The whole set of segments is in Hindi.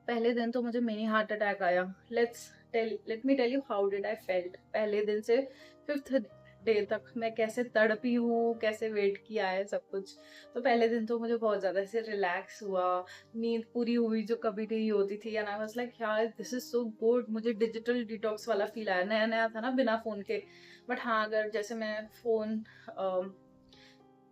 पहले दिन तो मुझे मिनी हार्ट अटैक आया। Let me tell you how did I felt. पहले दिन से फिफ्थ डे तक मैं कैसे तड़पी हूँ, कैसे वेट किया है सब कुछ। तो पहले दिन तो मुझे बहुत ज्यादा ऐसे रिलैक्स हुआ, नींद पूरी हुई जो कभी नहीं होती थी। एंड आई वाज लाइक यार दिस इज सो गुड। मुझे डिजिटल डिटॉक्स वाला फील आया, नया नया था ना बिना फोन के। बट हाँ, अगर जैसे मैं फोन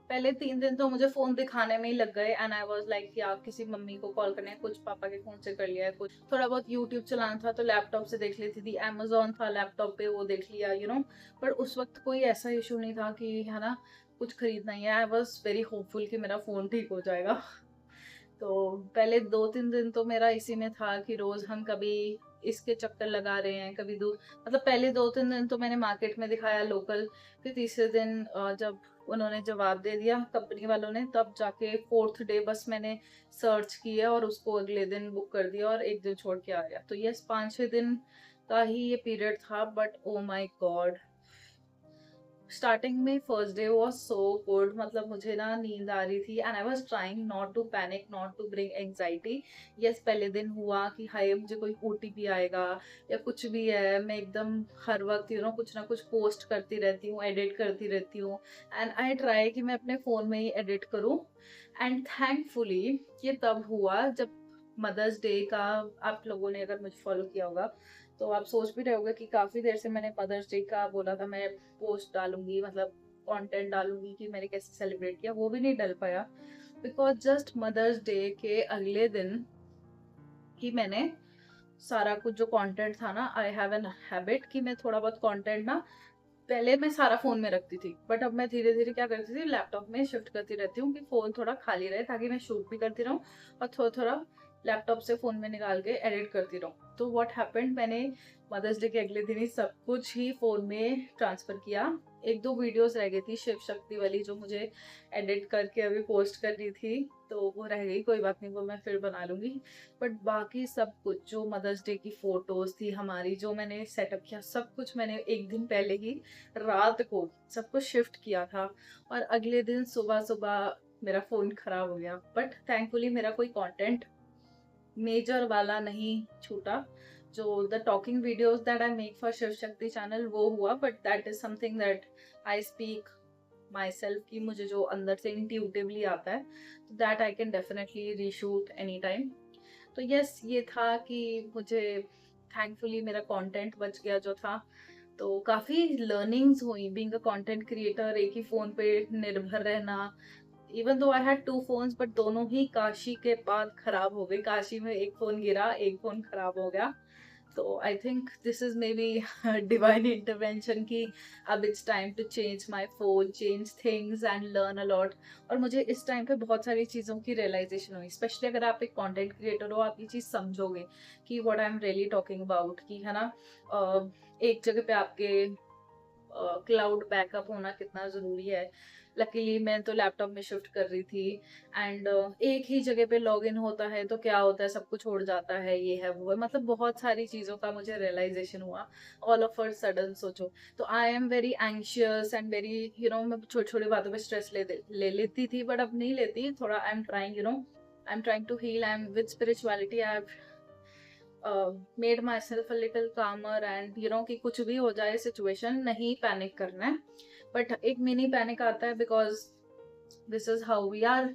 पहले 3 दिन तो मुझे फोन दिखाने में ही लग गए। एंड आई वाज लाइक यार किसी मम्मी को कॉल करना है, कुछ पापा के फोन से कर लिया है, कुछ थोड़ा बहुत यूट्यूब चलाना था तो लैपटॉप से देख लेती थी, अमेजोन था लैपटॉप पे वो देख लिया पर उस वक्त कोई ऐसा इशू नहीं था कि है ना कुछ खरीदना ही है। आई वॉज वेरी होपफुल कि मेरा फोन ठीक हो जाएगा। तो पहले 2-3 दिन तो मेरा इसी में था कि रोज हम कभी इसके चक्कर लगा रहे हैं, कभी दूर। मतलब पहले 2-3 दिन तो मैंने मार्केट में दिखाया लोकल। फिर तीसरे दिन जब उन्होंने जवाब दे दिया कंपनी वालों ने, तब जाके फोर्थ डे बस मैंने सर्च किया और उसको अगले दिन बुक कर दिया और एक दिन छोड़ के आ गया। तो यस, 5-6 दिन का ही ये पीरियड था। But oh my god, starting में first day was so good. मतलब मुझे ना नींद आ रही थी and I was trying not to panic, not to bring anxiety. Yes, पहले दिन हुआ कि हाय मुझे कोई ओटीपी आएगा या कुछ भी है। मैं एकदम हर वक्त कुछ ना कुछ पोस्ट करती रहती हूँ, एडिट करती रहती हूँ। एंड आई ट्राई कि मैं अपने फोन में ही एडिट करूँ। एंड थैंकफुली ये तब हुआ जब मदर्स डे का, आप लोगों ने अगर मुझे फॉलो किया होगा तो आप सोच भी रहे होगे कि काफी देर से मैंने मदर्स डे का बोला था मैं पोस्ट डालूंगी, मतलब कंटेंट डालूंगी कि मैंने कैसे सेलिब्रेट किया, वो भी नहीं डल पाया। बिकॉज जस्ट मदर्स डे के अगले दिन ही मैंने सारा कुछ जो कंटेंट था ना, आई हैव एन हैबिट कि मैं थोड़ा बहुत कंटेंट ना, पहले मैं सारा फोन में रखती थी बट अब मैं धीरे धीरे क्या करती थी, लैपटॉप में शिफ्ट करती रहती हूँ कि फोन थोड़ा खाली रहे ताकि मैं शूट भी करती रहूँ और थोड़ा थोड़ा लैपटॉप से फोन में निकाल के एडिट करती रहूँ। तो व्हाट हैपेंड, मैंने मदर्स डे के अगले दिन ही सब कुछ ही फोन में ट्रांसफर किया। एक दो वीडियोस रह गई थी शिव शक्ति वाली जो मुझे एडिट करके अभी पोस्ट करनी थी, तो वो रह गई, कोई बात नहीं, वो मैं फिर बना लूंगी। बट बाकी सब कुछ जो मदर्स डे की फोटोज थी हमारी, जो मैंने सेटअप किया, सब कुछ मैंने एक दिन पहले ही रात को सब कुछ शिफ्ट किया था। और अगले दिन सुबह सुबह मेरा फोन खराब हो गया। बट थैंकफुली मेरा कोई कंटेंट मेजर वाला नहीं छूटा। जो the talking videos that I make for Shiv Shakti channel वो हुआ, but that is something that I speak myself की मुझे जो अंदर से इंट्यूटिवली आता है, that I can definitely reshoot any time. तो यस, ये था कि मुझे थैंकफुली मेरा कंटेंट बच गया जो था। तो काफी लर्निंग्स हुई बीइंग अ कंटेंट क्रिएटर, एक ही फोन पे निर्भर रहना। Even though I had 2 phones but दोनों ही काशी के बाद खराब हो गए। काशी में एक फोन गिरा, एक फोन खराब हो गया। तो I think this is maybe divine intervention की अब it's time to change my phone, change things and learn a lot. और मुझे इस टाइम पे बहुत सारी चीज़ों की रियलाइजेशन हुई, स्पेशली अगर आप एक कंटेंट क्रिएटर हो, आप ये चीज़ समझोगे कि what I am really talking about, कि है ना एक जगह पे आपके क्लाउड बैकअप होना कितना ज़रूरी है। लकीली मैं तो लैपटॉप में शिफ्ट कर रही थी। एंड एक ही जगह पे लॉगिन होता है तो क्या होता है, सब कुछ छोड़ जाता है, ये है वो है, मतलब बहुत सारी चीज़ों का मुझे रियलाइजेशन हुआ ऑल ऑफ अ सडन। सोचो, तो I am very anxious and very मैं छोटी छोटी बातों पे स्ट्रेस ले लेती थी, बट अब नहीं लेती। थोड़ा I am trying, I am trying to heal. I am with spirituality I have made myself a little calmer and कि कुछ भी हो जाए सिचुएशन, नहीं पैनिक करना है। बट एक मिनी पैनिक आता है because this is how we are.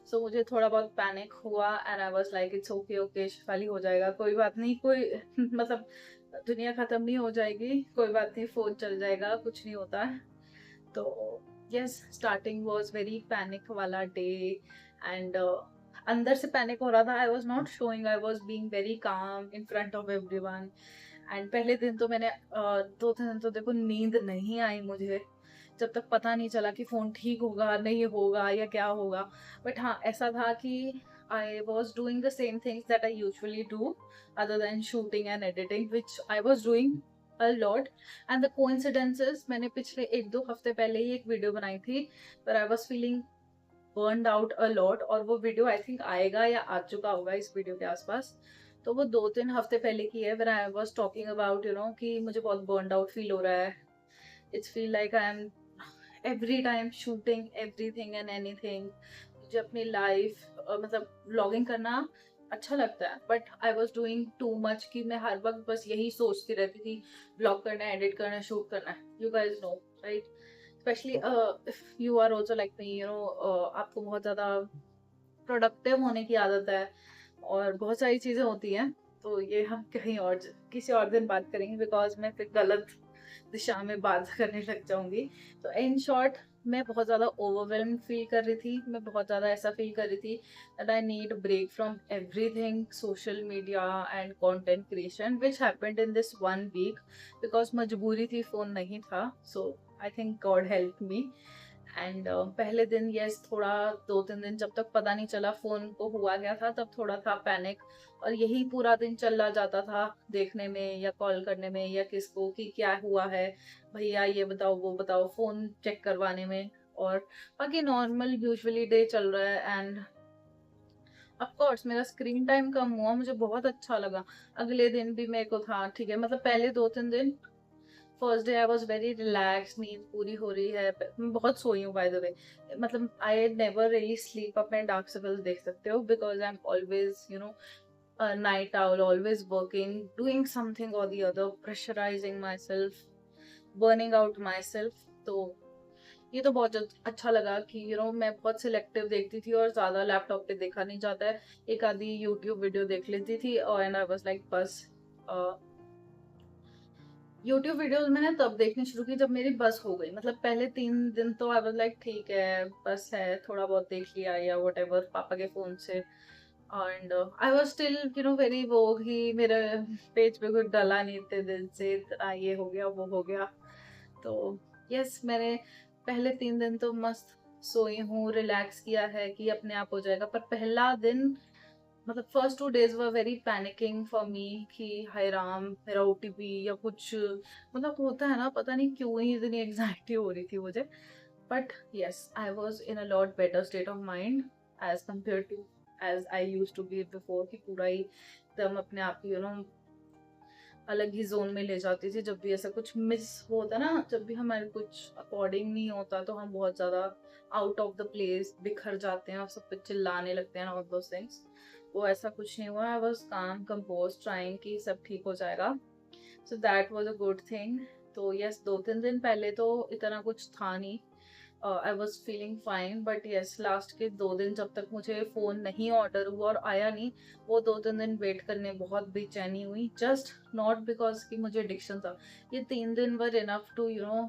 So मुझे थोड़ा बहुत पैनिक हुआ and I was like it's okay okay Shifali, हो जाएगा, कोई बात नहीं, कोई मतलब दुनिया खत्म नहीं हो जाएगी, कोई बात नहीं, फोन चल जाएगा, कुछ नहीं होता है। तो yes, starting was very panic वाला डे। एंड अंदर से पैनिक हो रहा था, I was not showing, I was being very calm in front of everyone. And पहले दिन तो मैंने 2-3 दिन तो देखो नींद नहीं आई मुझे, जब तक पता नहीं चला कि फोन ठीक होगा नहीं होगा या क्या होगा। बट हाँ, ऐसा था कि I was doing the same things that I usually do other than shooting and editing, which I was doing a lot. And the coincidences, मैंने पिछले 1-2 हफ्ते पहले ही एक वीडियो बनाई थी पर I was feeling burned out a lot, और वो वीडियो आई थिंक आएगा या आ चुका होगा इस वीडियो के आसपास। तो वो 2-3 हफ्ते पहले की है, when I was talking about कि मुझे बहुत burned out फील हो रहा है। It's feel like I am every time shooting everything and anything। मुझे अपनी लाइफ मतलब व्लॉगिंग करना अच्छा लगता है, but I was doing too much कि मैं हर वक्त बस यही सोचती रहती थी, ब्लॉग करना है, एडिट करना है, शूट करना है। You guys know, right? Specially if you are also like me, you know, आपको बहुत ज़्यादा प्रोडक्टिव होने की आदत है और बहुत सारी चीज़ें होती हैं। तो ये हम कहीं और किसी और दिन बात करेंगे, बिकॉज मैं फिर गलत दिशा में बात करने लग जाऊंगी। तो इन शॉर्ट, मैं बहुत ज़्यादा ओवरवेल्म फील कर रही थी, मैं बहुत ज़्यादा ऐसा फील कर रही थी that I need break from everything, social media and content creation, which happened in this 1 week, because मजबूरी थी, फ़ोन नहीं था। So I think God help me. And पहले दिन यस, थोड़ा 2-3 दिन जब तक पता नहीं चला फ़ोन को हुआ क्या था, तब थोड़ा था पैनिक, और यही पूरा दिन चला जाता था देखने में या कॉल करने में या किसको कि क्या हुआ है, भैया ये बताओ वो बताओ, फ़ोन चेक करवाने में। और बाकी नॉर्मल यूजुअली डे चल रहा है। एंड ऑफ कोर्स मेरा स्क्रीन टाइम कम हुआ, मुझे बहुत अच्छा लगा। अगले दिन भी मेरे को था ठीक है, मतलब पहले 2-3 दिन, first day I was very relax, नींद पूरी हो रही है, मैं बहुत सोई हूँ बाय द वे। मतलब आई नेवर रियली स्लीप। अपने डार्क सर्कल्स देख सकते हो, because I am always you know night owl, always working, doing something और the other, pressurising myself, burning out myself. तो ये तो बहुत अच्छा लगा कि यू नो मैं बहुत सिलेक्टिव देखती थी और ज्यादा लैपटॉप पे देखा नहीं जाता है। एक आधी यूट्यूब वीडियो देख लेती थी और एंड आई वाज लाइक बस। यूट्यूब वीडियोस मैंने तब देखनी शुरू की जब मेरी बस हो गई। मतलब पहले 3 दिन तो आई वाज लाइक ठीक है, बस है, थोड़ा बहुत देख लिया या वट एवर पापा के फोन से। And I was still you know very वो ही, मेरे पेज पे कुछ डला नहीं थे दिन से, ये हो गया वो हो गया। तो यस, मैंने पहले 3 दिन तो मस्त सोई हूँ, रिलैक्स किया है कि अपने आप हो जाएगा। पर पहला दिन, मतलब first 2 days were very panicking for me कि हाय राम, मेरा ओटीपी या कुछ, मतलब होता है ना, पता नहीं क्यों ही इतनी एग्जाइटी हो रही थी मुझे। But yes, I was in a lot better state of mind as compare to as I use to be before, कि पूरा ही एकदम अपने आप यू नो अलग ही जोन में ले जाती थी। जब भी ऐसा कुछ मिस होता ना, जब भी हमारे कुछ अकॉर्डिंग नहीं होता, तो हम बहुत ज्यादा आउट ऑफ द प्लेस बिखर जाते हैं और सब पे चिल्लाने लगते हैं, ऑल दोस थिंग्स। वो ऐसा कुछ नहीं हुआ। आई वाज काम कंपोज, ट्राइंग कि सब ठीक हो जाएगा। So that was a good thing. तो यस, 2-3 दिन पहले तो इतना कुछ था नहीं, I was feeling fine. But yes, last के 2 दिन जब तक मुझे फ़ोन नहीं ऑर्डर हुआ और आया नहीं, वो 2-3 दिन वेट करने बहुत बेचैनी हुई। जस्ट नॉट बिकॉज कि मुझे एडिक्शन था, ये 3 दिन were enough to you know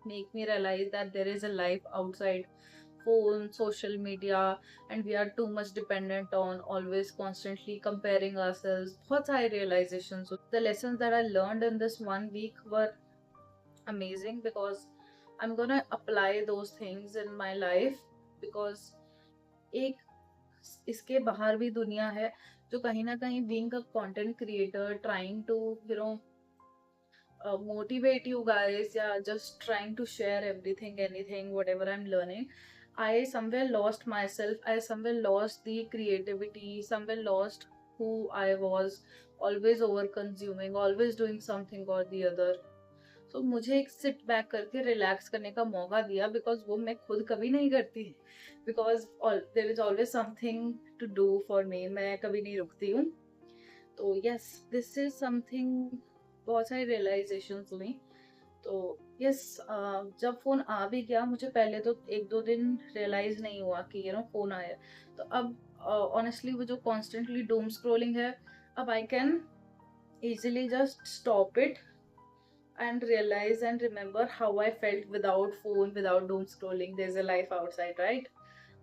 make me realise that there is a life outside phone, social media, and we are too much dependent on always constantly comparing ourselves. बहुत सारे realizations. So the lessons that I learned in this 1 week were amazing, because I'm gonna apply those things in my life, because एक इसके बाहर भी दुनिया है जो कहीं ना कहीं being a content creator, trying to you know motivate you guys, yeah, just trying to share everything, anything, whatever I'm learning. I somewhere lost myself, I somewhere lost the creativity, somewhere lost who I was, always over consuming, always doing something or the other. So मुझे एक सिट बैक करके रिलैक्स करने का मौका दिया, बिकॉज वो मैं खुद कभी नहीं करती, because there is always something to do for me, मैं कभी नहीं रुकती हूँ। तो यस, दिस इज समथिंग, बहुत सारी रियलाइजेशन हुई। तो यस, जब फोन आ भी गया, मुझे पहले तो 1-2 दिन रियलाइज नहीं हुआ कि यू नो फोन आया। तो अब ऑनेस्टली वो जो कॉन्स्टेंटली डूम स्क्रोलिंग है, अब I can easily just stop it and realize and remember how I felt without phone, without doom scrolling. There's a life outside, right?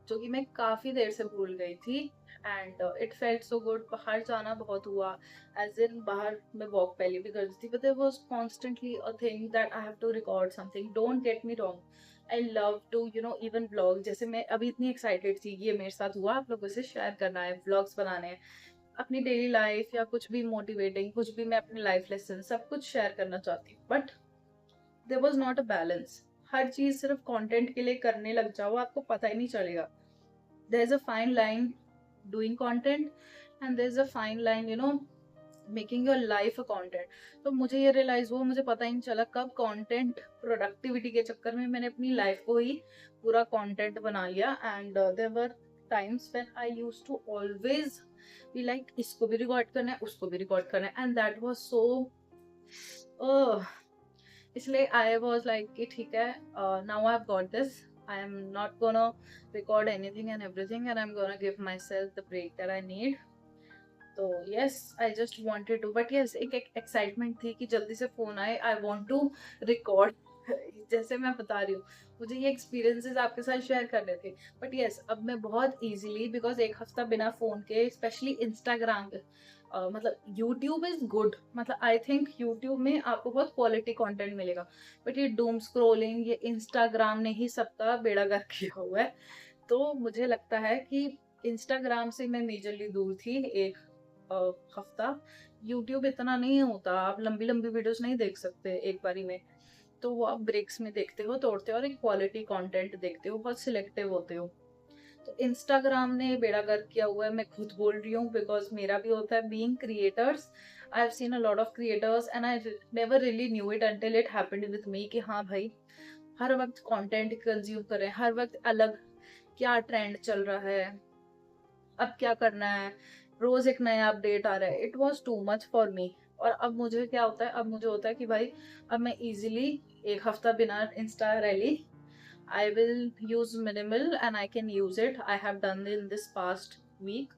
जो कि मैं काफ़ी देर से भूल गई थी। And it felt so good. बाहर जाना बहुत हुआ, एज इन बाहर मैं वॉक पहले भी करती थी, but there was constantly a thing that I have to record something. Don't get me wrong, I love to you know even blog, जैसे मैं अभी इतनी एक्साइटेड थी, ये मेरे साथ हुआ, आप लोगों से शेयर करना है, ब्लॉग्स बनाने हैं, अपनी डेली लाइफ या कुछ भी मोटिवेटिंग, कुछ भी मैं अपनी लाइफ लेसन सब कुछ शेयर करना चाहती हूँ। But there was not a balance. हर चीज सिर्फ कंटेंट के लिए करने लग जाओ, आपको पता ही नहीं चलेगा। There is a fine line doing content, and there is a fine line you know making your life a content. तो मुझे ये रियलाइज हुआ, मुझे पता ही नहीं चला कब कंटेंट प्रोडक्टिविटी के चक्कर में मैंने अपनी लाइफ को ही पूरा कंटेंट बना लिया। And there were times when I used to always be like इसको भी रिकॉर्ड करना है, उसको भी रिकॉर्ड करना है, and that was so इसलिए I was like कि ठीक है, now I've got this, I am not gonna record anything and everything, and I'm gonna give myself the break that I need. तो yes, I just wanted to, but yes एक एक्साइटमेंट थी कि जल्दी से फोन आए, आई वांट टू रिकॉर्ड जैसे मैं बता रही हूँ, मुझे ये एक्सपीरियंसेस आपके साथ शेयर करने थे। बट यस, अब मैं बहुत इजीली, बिकॉज एक हफ्ता बिना फोन के, स्पेशली इंस्टाग्राम पे, मतलब यूट्यूब इज गुड, मतलब आई थिंक यूट्यूब में आपको बहुत क्वालिटी कंटेंट मिलेगा, बट ये डूम स्क्रोलिंग, ये इंस्टाग्राम ने ही सबका बेड़ा गर्क किया हुआ है। तो मुझे लगता है कि इंस्टाग्राम से मैं मेजरली दूर थी एक हफ्ता। यूट्यूब इतना नहीं होता, आप लंबी लंबी वीडियोस नहीं देख सकते एक बारी में, तो वो आप ब्रेक्स में देखते हो, तोड़ते हो, और एक क्वालिटी कंटेंट देखते हो, बहुत सिलेक्टिव होते हो। तो इंस्टाग्राम ने बेड़ा गर्क किया हुआ है, मैं खुद बोल रही हूँ, बिकॉज मेरा भी होता है being creators. I have seen a lot of creators and I never really knew it until it happened with me कि हाँ भाई, हर वक्त कंटेंट कंज्यूम कर रहे हैं, हर वक्त अलग क्या ट्रेंड चल रहा है, अब क्या करना है, रोज एक नया अपडेट आ रहा है। It was too much for me. और अब मुझे क्या होता है, अब मुझे होता है कि भाई अब मैं इजीली एक हफ्ता बिना insta really, I will use minimal and I can use it, I have done in this past week,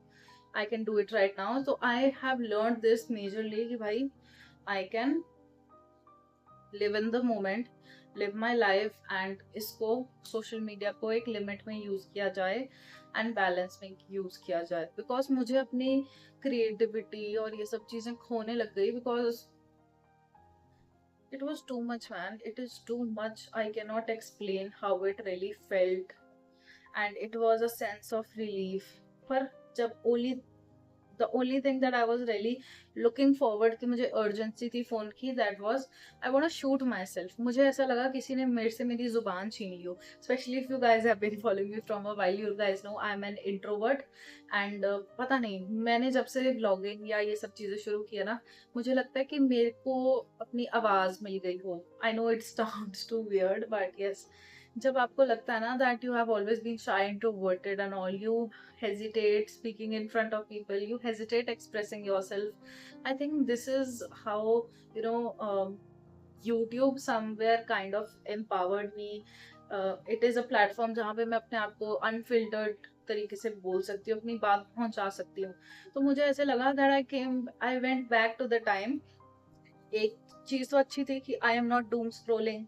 I can do it right now. तो I have learn this majorly कि भाई I can live in the moment, live my life, and इसको, सोशल मीडिया को एक लिमिट में यूज किया जाए एंड बैलेंस में यूज किया जाए, बिकॉज मुझे अपनी क्रिएटिविटी और ये सब चीजें खोने लग गई, because it was too much, man, it is too much, I cannot explain how it really felt, and it was a sense of relief। पर जब the only thing that I was really looking forward कि मुझे urgency थी फोन की, that was I want to shoot myself। मुझे ऐसा लगा किसी ने मेरे से मेरी जुबान छीन ली हो, especially if you guys have been following me from a while, you guys know I'm an introvert, and पता नहीं, मैंने जब से vlogging या ये सब चीजें शुरू किया ना, मुझे लगता है कि मेरे को अपनी आवाज मिल गई हो। I know it sounds too weird, but yes, जब आपको लगता है ना that you have always been shy, introverted and all, you hesitate speaking in front of people, you hesitate expressing yourself, I think this is how, you know, YouTube somewhere kind of empowered me। It is a platform जहाँ पे मैं अपने आप को unfiltered तरीके से बोल सकती हूँ, अपनी बात पहुंचा सकती हूँ। तो मुझे ऐसे लगा that I went back to the time। एक चीज तो अच्छी थी कि I am not Doom scrolling,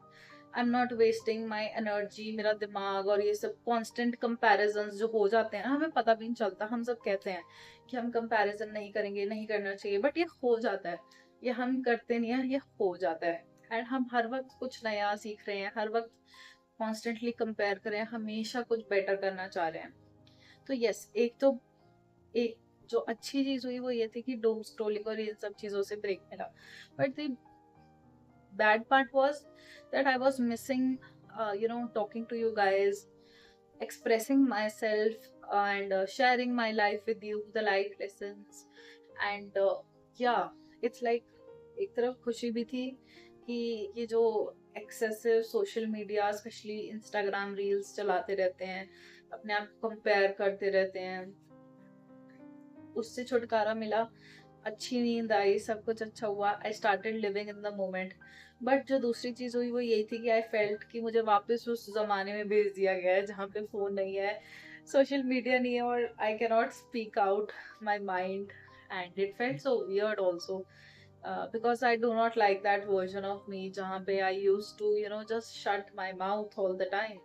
I am not wasting my energy, मेरा दिमाग, और ये सब कॉन्स्टेंट कंपेरिजन जो हो जाते हैं ना, हमें पता भी नहीं चलता, हम सब कहते हैं कि हम कंपेरिजन नहीं करेंगे, नहीं करना चाहिए, बट ये हो जाता है, ये हम करते नहीं है, ये हो जाता है। एंड हम हर वक्त कुछ नया सीख रहे हैं, हर वक्त कॉन्स्टेंटली कंपेयर कर रहे हैं, हमेशा कुछ बेटर करना चाह रहे हैं। तो यस, एक जो अच्छी चीज हुई वो ये थी कि डूम स्क्रोलिंग और इन सब चीजों से ब्रेक मिला। But the bad part was that I was missing, talking to you guys, expressing myself, and sharing my life with you, the life lessons, and yeah, it's like एक तरफ खुशी भी थी कि ये जो excessive social media, specially Instagram reels चलाते रहते हैं, अपने आप कंपेयर करते रहते हैं, उससे छुटकारा मिला, अच्छी नींद आई, सब कुछ अच्छा हुआ, I started living in the moment. But जो दूसरी चीज हुई वो यही थी कि आई फेल्ट कि मुझे वापस उस जमाने में भेज दिया गया है जहाँ पे फोन नहीं है, सोशल मीडिया नहीं है, और I can not speak out my mind, and it felt so weird also, because I do not like that version of me जहाँ पे I used to, just shut my mouth all the time,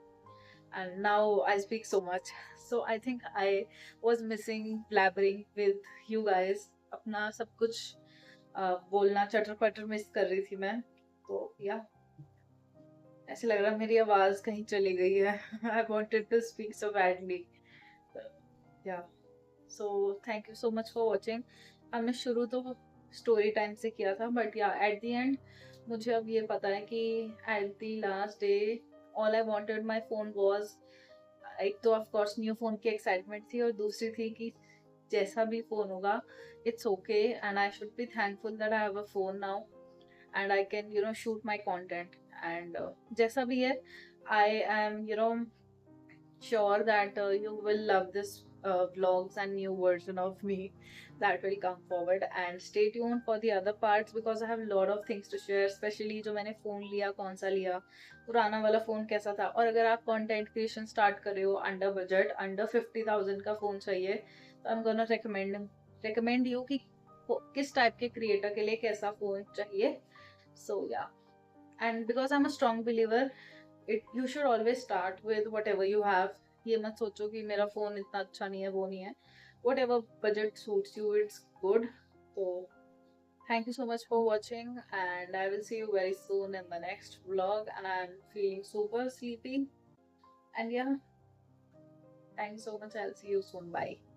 and now I speak so much। So I think I was missing blabbering with you guys, अपना सब कुछ बोलना चटर पटर मिस कर रही थी मैं। तो या ऐसे लग रहा मेरी आवाज कहीं चली गई है। I wanted to speak so badly। या so thank you so much for watching. अब मैं शुरू तो स्टोरी टाइम से किया था, बट या एट द एंड मुझे अब ये पता है कि at the last day all I wanted my phone was, एक तो ऑफ कोर्स न्यू फोन की एक्साइटमेंट थी, और दूसरी थी कि जैसा भी फोन होगा it's okay, and I should be thankful that I have a phone now and I can shoot my content, and जैसा भी है I am sure that you will love this vlogs and new version of me that will come forward. And stay tuned for the other parts because I have a lot of things to share, especially जो मैंने फ़ोन लिया कौन सा लिया, पुराना वाला फ़ोन कैसा था, और अगर आप कंटेंट क्रिएशन स्टार्ट कर रहे हो अंडर बजट, अंडर 50,000 का फ़ोन चाहिए, तो I am gonna recommend you कि किस टाइप के क्रिएटर के लिए कैसा फ़ोन चाहिए. So yeah, and because I'm a strong believer, you should always start with whatever you have. ये मत सोचो कि मेरा फोन इतना अच्छा नहीं है, वो नहीं है. Whatever budget suits you, it's good. So thank you so much for watching, and I will see you very soon in the next vlog. And I'm feeling super sleepy. And yeah, thank you so much. I'll see you soon. Bye.